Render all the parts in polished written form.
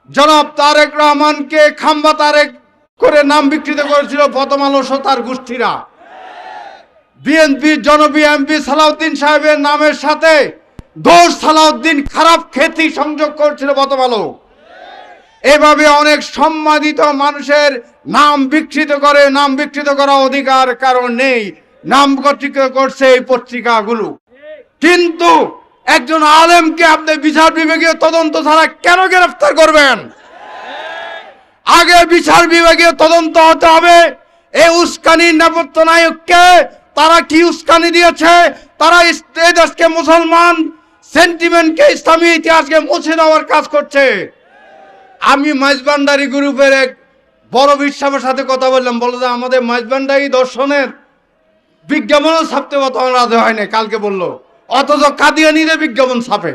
জনাব তারেক রহমানকে খাম্বা তারেক করে নাম বিকৃত করেছিল প্রথম আলো তার গোষ্ঠীরা। বিএনপির জনপ্রিয় এমপি সালাউদ্দিন সাহেবের নামের সাথে দোষ সালাউদ্দিন খারাপ খ্যাতি সংযোগ করেছিল প্রথম আলো। এভাবে অনেক সম্মানিত মানুষের নাম বিকৃত করে, নাম বিকৃত করা অধিকার কারণ নেই, নাম বিকৃত করছে এই পত্রিকাগুলো। কিন্তু একজন আলেমকে আপনি বিচার বিভাগীয় তদন্ত ছাড়া কেন গ্রেফতার করবেন? আগে বিচার বিভাগীয় তদন্ত হতে হবে এই উস্কানির নেপথ্য নায়ককে। তারা কি উস্কানি দিয়েছে? তারা এই দেশকে মুসলমান সেন্টিমেন্টকে, ইসলামী ইতিহাসকে মুছে দেওয়ার কাজ করছে। আমি মাইজভান্ডারি গ্রুপের এক বড় বিশ্বাসের সাথে কথা বললাম, বললো যে আমাদের মাইজভান্ডারি দর্শনের বিজ্ঞাপনও ছাপতে বর্তমান রাজি হয়নি, কালকে বললো, অথচ কাদিয়ানীদের বিজ্ঞাপন ছাপে।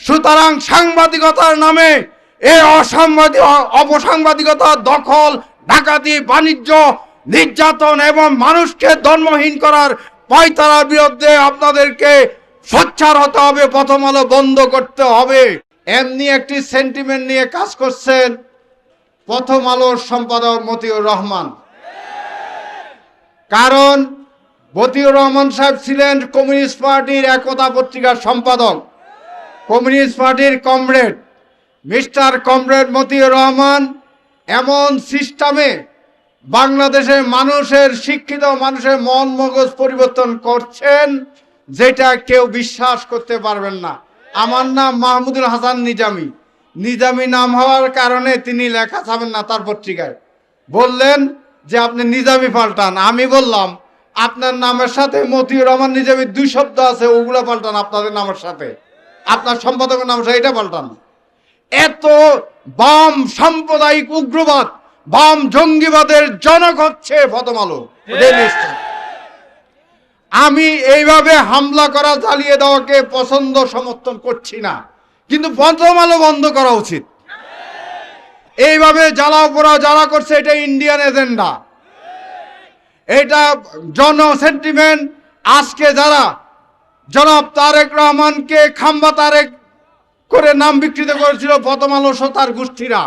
সুতরাং সাংবাদিকতার নামে এই অপসাংবাদিকতা, দখল, ডাকাতি, বাণিজ্য, নির্যাতন এবং মানুষকে ধর্মহীন করার পায়তারার বিরুদ্ধে আপনাদেরকে সোচ্চার হতে হবে। প্রথম আলো বন্ধ করতে হবে। এমনি একটি সেন্টিমেন্ট নিয়ে কাজ করছেন প্রথম আলোর সম্পাদক মতিউর রহমান। কারণ মতিউর রহমান সাহেব ছিলেন কমিউনিস্ট পার্টির একতা পত্রিকার সম্পাদক, কমিউনিস্ট পার্টির comrade. Mister comrade Motiur Rahman এমন সিস্টেমে বাংলাদেশের মানুষের, শিক্ষিত মানুষের মন মগজ পরিবর্তন করছেন যেটা কেউ বিশ্বাস করতে পারবেন না। আমার নাম মাহমুদুল হাসান নিজামী। নিজামী নাম হওয়ার কারণে তিনি লেখা ছাপেন না তার পত্রিকায়। বললেন যে আপনি নিজামী পাল্টান। আমি বললাম আপনার নামের সাথে মতিউর রহমান নিজামী 2 শব্দ আছে, ওগুলো পাল্টান আপনাদের নামের সাথে, আপনার সম্পাদকের নামের সাথে এটা পাল্টান। এত বাম সাম্প্রদায়িক উগ্রবাদ, বাম জঙ্গিবাদের জনক হচ্ছে প্রথম আলো। আমি এইভাবে হামলা করা, চালিয়ে দেওয়াকে পছন্দ সমর্থন করছি না, কিন্তু প্রথম আলো বন্ধ করা উচিত। এইভাবে জ্বালাও পোড়া যারা করছে এটা ইন্ডিয়ান এজেন্ডা, এটা জন সেন্টিমেন্ট। আজকে যারা জনাব তারেক রহমানকে খাম্বা তারেক করে নাম বিকৃত করেছিল প্রথম আলো তার গোষ্ঠীরা,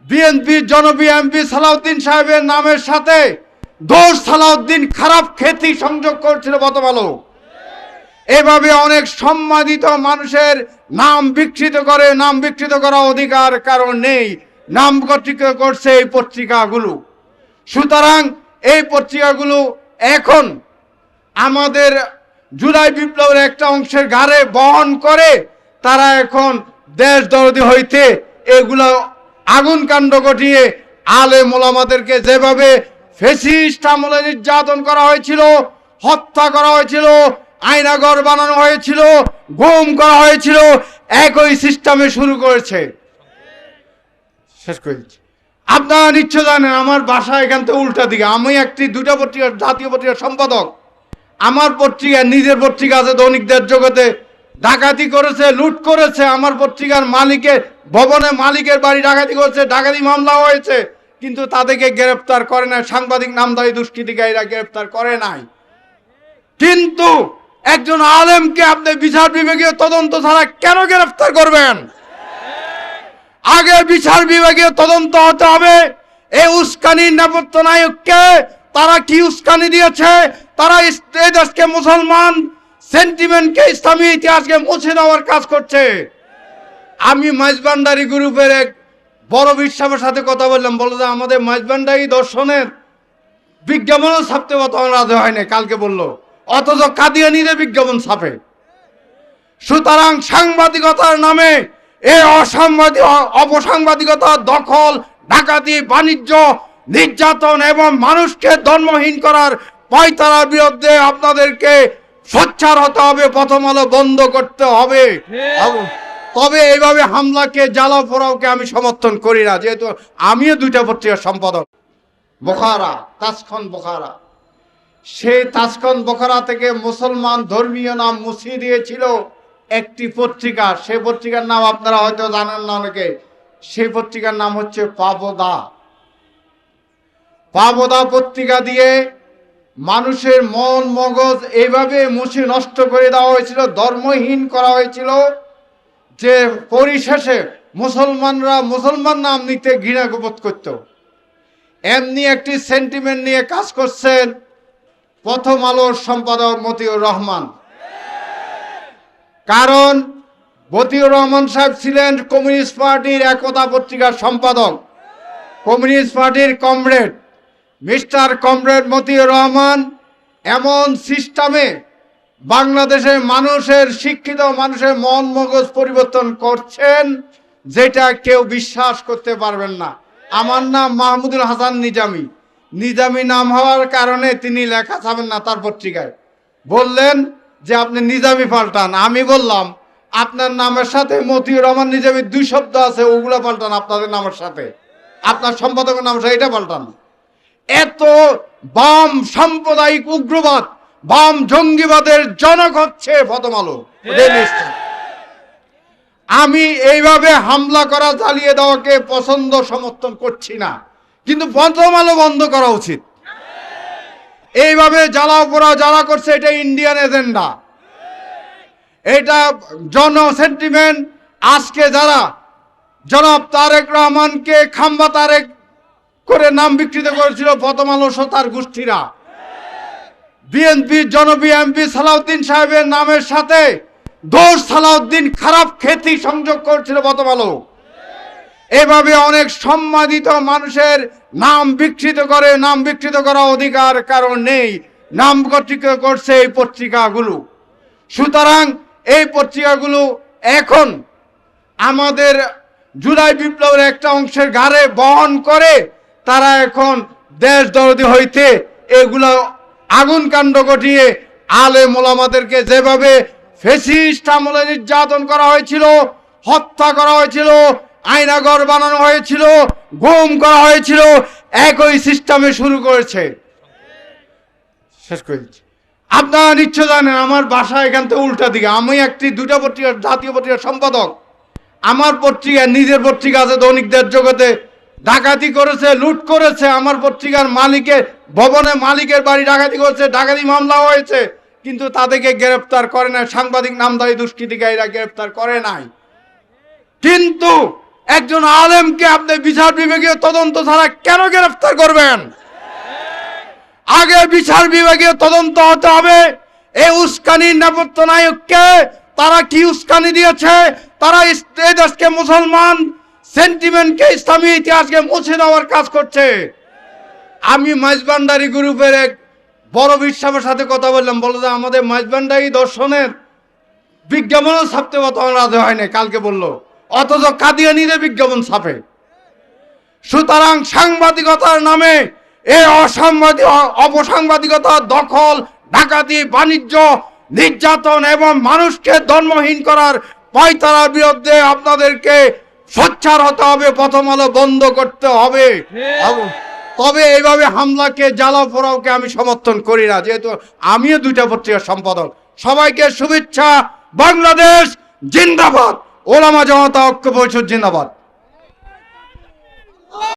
বিএনপির জনপ্রিয় এমপি সালাউদ্দিন সাহেবের নামের সাথে দোষ সালাউদ্দিন খারাপ খ্যাতি সংযোগ করেছিল প্রথম আলো। এভাবে অনেক সম্মানিত মানুষের নাম বিকৃত করে, নাম বিকৃত করা অধিকার কারণ নেই, নাম বিকৃত করছে এই পত্রিকাগুলো। সুতরাং এই পত্রিকাগুলো এখন আমাদের জুলাই বিপ্লবের একটা অংশের ঘাড়ে বহন করে তারা এখন দেশদরদী হইতে এগুলো আগুন কাণ্ড ঘটিয়ে আলেম ওলামাদেরকে যেভাবে ফ্যাসিস্ট আমলে নির্যাতন করা হয়েছিল, হত্যা করা হয়েছিল, আয়নাঘর বানানো হয়েছিল, গুম করা হয়েছিল, একই সিস্টেমে শুরু করেছে। শেষ করে দিচ্ছি। আপনারা নিশ্চয় জানেন আমার বাসা এখান থেকে উল্টা দিকে। আমি একটি 2টা পত্রিকার, জাতীয় পত্রিকার সম্পাদক। আমার পত্রিকা, নিজের পত্রিকা আছে দৈনিকদের জগতে, ডাকাতি করেছে, লুট করেছে। আমার পত্রিকার মালিকের ভবনে, মালিকের বাড়ি ডাকাতি করেছে, ডাকাতি মামলা হয়েছে, কিন্তু তাদেরকে গ্রেফতার করে নাই। সাংবাদিক নামধারী দুষ্কৃতিকারীরা গ্রেফতার করে নাই। কিন্তু একজন আলেমকে আপনি বিচার বিভাগীয় তদন্ত ছাড়া কেন গ্রেফতার করবেন? আগে বিচার বিভাগীয় তদন্ত হতে হবে এই উস্কানির নেপথ্য নায়ককে। তারা কি উস্কানি দিয়েছে? তারা এই দেশকে মুসলমান সেন্টিমেন্টকে, ইসলামী ইতিহাসকে মুছে দেওয়ার কাজ করছে। আমি মাইজভান্ডারি গ্রুপের এক বড় বিশ্বাসের সাথে কথা বললাম, বললো যে আমাদের মাইজভান্ডারি দর্শনের বিজ্ঞাপনও ছাপতে বর্তমান রাজি হয়নি, কালকে বললো, অথচ কাদিয়ানীদের বিজ্ঞাপন ছাপে। সুতরাং সাংবাদিকতার নামে এই অপসাংবাদিকতা, দখল, ডাকাতি, বাণিজ্য, নির্যাতন এবং মানুষকে ধর্মহীন করার পায়তারার বিরুদ্ধে আপনাদেরকে সোচ্চার হতে হবে। প্রথম আলো বন্ধ করতে হবে। তবে এইভাবে হামলাকে, জ্বালাও পোড়াওকে আমি সমর্থন করি না, যেহেতু আমিও 2টা পত্রিকার সম্পাদক। বোখারা, তাসখন বোখারা, সেই তাসখন বোখারা থেকে মুসলমান ধর্মীয় নাম মুছিয়ে দিয়েছিল একটি পত্রিকা। সেই পত্রিকার নাম আপনারা হয়তো জানেন না অনেকে। সেই পত্রিকার নাম হচ্ছে পাবদা। পাবদা পত্রিকা দিয়ে মানুষের মন মগজ এইভাবে মুছে নষ্ট করে দেওয়া হয়েছিল, ধর্মহীন করা হয়েছিল, যে পরিশেষে মুসলমানরা মুসলমান নাম নিতে ঘৃণা বোধ করত। এমনি একটি সেন্টিমেন্ট নিয়ে কাজ করছেন প্রথম আলোর সম্পাদক মতিউর রহমান। কারণ মতিউর রহমান সাহেব ছিলেন কমিউনিস্ট পার্টির একতা পত্রিকার সম্পাদক, কমিউনিস্ট পার্টির comrade. Mister comrade Motiur Rahman এমন সিস্টেমে বাংলাদেশের মানুষের, শিক্ষিত মানুষের মন মগজ পরিবর্তন করছেন যেটা কেউ বিশ্বাস করতে পারবেন না। আমার নাম মাহমুদুল হাসান নিজামী। নিজামী নাম হওয়ার কারণে তিনি লেখা ছাপেন না তার পত্রিকায়। বললেন যে আপনি নিজামী পাল্টান। আমি বললাম আপনার নামের সাথে মতিউর রহমান নিজামী 2 শব্দ আছে, ওগুলো পাল্টান আপনাদের নামের সাথে, আপনার সম্পাদকের নামের সাথে এটা পাল্টান। এত বাম সাম্প্রদায়িক উগ্রবাদ, বাম জঙ্গিবাদের জনক হচ্ছে প্রথম আলো। আমি এইভাবে হামলা করা, জ্বালিয়ে দেওয়াকে পছন্দ সমর্থন করছি না, কিন্তু প্রথম আলো বন্ধ করা উচিত। এইভাবে জ্বালাও পোড়া যারা করছে এটা ইন্ডিয়ান এজেন্ডা, এটা জন সেন্টিমেন্ট। আজকে যারা জনাব তারেক রহমানকে খাম্বা তারেক করে নাম বিকৃত করেছিল প্রথম আলো তার গোষ্ঠীরা, বিএনপির জনপ্রিয় এমপি সালাউদ্দিন সাহেবের নামের সাথে দোষ সালাউদ্দিন খারাপ খ্যাতি সংযোগ করছিল প্রথম আলো। এভাবে অনেক সম্মানিত মানুষের নাম বিকৃত করে, নাম বিকৃত করা অধিকার কারণ নেই, নাম বিকৃত করছে এই পত্রিকাগুলো। সুতরাং এই পত্রিকাগুলো এখন আমাদের জুলাই বিপ্লবের একটা অংশের ঘাড়ে বহন করে তারা এখন দেশ দরদি হইতে এগুলো আগুন কাণ্ড ঘটিয়ে আলেম ওলামাদেরকে যেভাবে ফ্যাসিস্ট আমলে নির্যাতন করা হয়েছিল, হত্যা করা হয়েছিল, আয়নাঘর বানানো হয়েছিল, গুম করা হয়েছিল, একই সিস্টেমে শুরু করেছে। শেষ করে দিচ্ছি। আপনারা নিশ্চয় জানেন আমার বাসা এখান থেকে উল্টা দিকে। আমি একটি 2টা পত্রিকার, জাতীয় পত্রিকার সম্পাদক। আমার পত্রিকা, নিজের পত্রিকা আছে দৈনিকদের জগতে, ডাকাতি করেছে, লুট করেছে। আমার পত্রিকার মালিকের ভবনে মালিকের বাড়ি ডাকাতি করেছে, ডাকাতি মামলা হয়েছে, কিন্তু তাদেরকে গ্রেফতার করে নাই। সাংবাদিক নামধারী দুষ্কৃতিকারীরা গ্রেফতার করে নাই। কিন্তু একজন আলেমকে আপনি বিচার বিভাগীয় তদন্ত ছাড়া কেন গ্রেফতার করবেন? আগে বিচার বিভাগীয় তদন্ত হতে হবে। এই উস্কানির নেপথ্য নায়ককে তারা কি উস্কানি দিয়েছে? তারা এই দেশকে মুসলমান সেন্টিমেন্টকে, ইসলামী ইতিহাসকে মুছে দেওয়ার কাজ করছে। আমি মাইজভান্ডারি গ্রুপের এক বড় বিশ্বাসের সাথে কথা বললাম, বললো যে আমাদের মাইজভান্ডারি দর্শনের বিজ্ঞাপনও ছাপতে তখন রাজি হয় না, কালকে বললো, অথচ কাদিয়ানীদের বিজ্ঞাপন ছাপে। সুতরাং সাংবাদিকতার নামে এই অপসাংবাদিকতা, দখল, ডাকাতি, বাণিজ্য, নির্যাতন এবং মানুষকে ধর্মহীন করার পায়তারার বিরুদ্ধে আপনাদেরকে সোচ্চার হতে হবে। প্রথম আলো বন্ধ করতে হবে। তবে এইভাবে হামলাকে, জ্বালা পোড়াওকে আমি সমর্থন করি না, যেহেতু আমিও 2টা পত্রিকার সম্পাদক। সবাইকে শুভেচ্ছা। বাংলাদেশ জিন্দাবাদ। ওলামা জনতা ঐক্য পরিষদ জিন্দাবাদ।